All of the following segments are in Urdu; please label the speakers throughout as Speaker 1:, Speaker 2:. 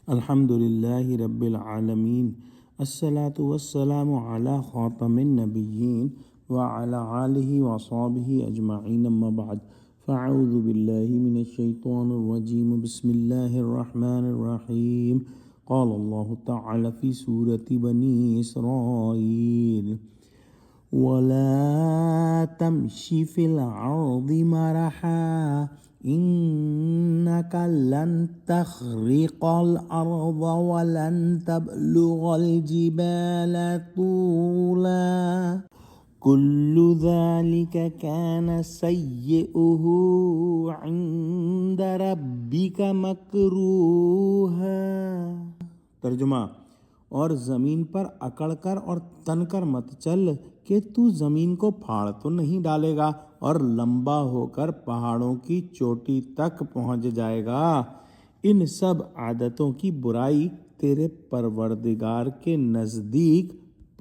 Speaker 1: الحمد للہ رب العالمین، الصلاۃ والسلام علی خاتم النبیین وعلی آلہ وصحبہ اجمعین، اما بعد فاعوذ باللہ من الشیطان الرجیم، بسم اللہ الرحمن الرحیم۔ قال اللہ تعالی فی سورۃ بنی اسرائیل وَلَا تَمْشِ فِي الْأَرْضِ مَرَحًا إِنَّكَ لَن تَخْرِقَ الْأَرْضَ وَلَن تَبْلُغَ الْجِبَالَ طُولًا كُلُّ ذَلِكَ كَانَ سَيِّئُهُ عِندَ رَبِّكَ مَكْرُوهًا۔ ترجمہ: اور زمین پر اکڑ کر اور تن کر مت چل کہ تو زمین کو پھاڑ تو نہیں ڈالے گا اور لمبا ہو کر پہاڑوں کی چوٹی تک پہنچ جائے گا۔ ان سب عادتوں کی برائی تیرے پروردگار کے نزدیک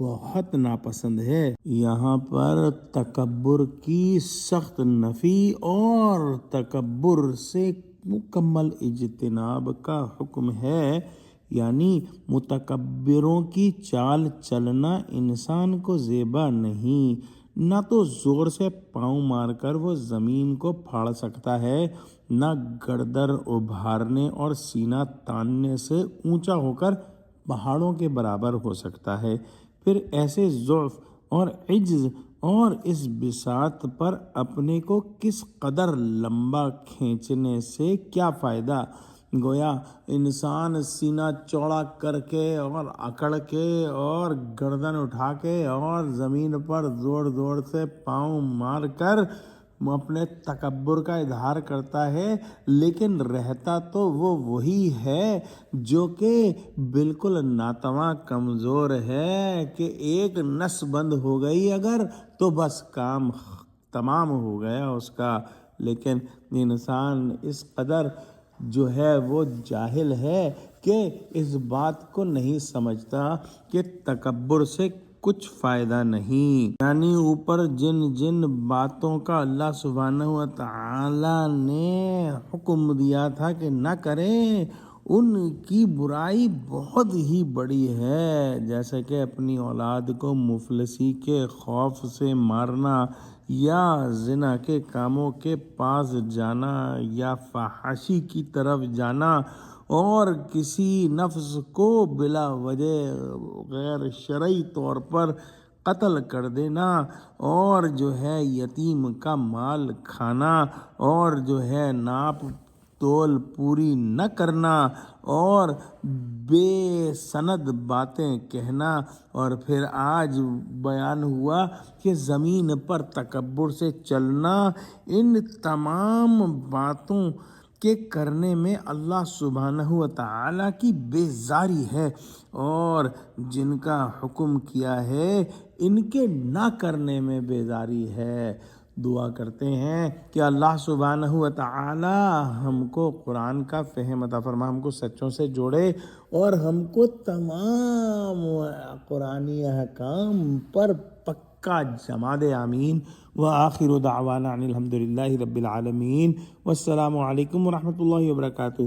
Speaker 1: بہت ناپسند ہے۔ یہاں پر تکبر کی سخت نفی اور تکبر سے مکمل اجتناب کا حکم ہے، یعنی متکبروں کی چال چلنا انسان کو زیبا نہیں۔ نہ تو زور سے پاؤں مار کر وہ زمین کو پھاڑ سکتا ہے، نہ گردن ابھارنے اور سینہ تاننے سے اونچا ہو کر پہاڑوں کے برابر ہو سکتا ہے۔ پھر ایسے ضعف اور عجز اور اس بساط پر اپنے کو کس قدر لمبا کھینچنے سے کیا فائدہ؟ گویا انسان سینہ چوڑا کر کے اور اکڑ کے اور گردن اٹھا کے اور زمین پر زور زور سے پاؤں مار کر اپنے تکبر کا اظہار کرتا ہے، لیکن رہتا تو وہ وہی ہے جو کہ بالکل ناتواں کمزور ہے کہ ایک نس بند ہو گئی اگر تو بس کام تمام ہو گیا اس کا۔ لیکن انسان اس قدر جو ہے وہ جاہل ہے کہ اس بات کو نہیں سمجھتا کہ تکبر سے کچھ فائدہ نہیں۔ یعنی اوپر جن جن باتوں کا اللہ سبحانہ و تعالی نے حکم دیا تھا کہ نہ کریں، ان کی برائی بہت ہی بڑی ہے، جیسے کہ اپنی اولاد کو مفلسی کے خوف سے مارنا، یا زنا کے کاموں کے پاس جانا، یا فحاشی کی طرف جانا، اور کسی نفس کو بلا وجہ غیر شرعی طور پر قتل کر دینا، اور جو ہے یتیم کا مال کھانا، اور جو ہے ناپ تول پوری نہ کرنا، اور بے سند باتیں کہنا۔ اور پھر آج بیان ہوا کہ زمین پر تکبر سے چلنا، ان تمام باتوں کے کرنے میں اللہ سبحانہ و تعالیٰ کی بیزاری ہے، اور جن کا حکم کیا ہے ان کے نہ کرنے میں بیزاری ہے۔ دعا کرتے ہیں کہ اللہ سبحانہ و تعالی ہم کو قرآن کا فہم عطا فرما، ہم کو سچوں سے جوڑے اور ہم کو تمام قرآنی احکام پر پکا جما دے، آمین۔ وآخر دعوانا ان الحمد للہ رب العالمین، والسلام علیکم ورحمۃ اللہ وبرکاتہ۔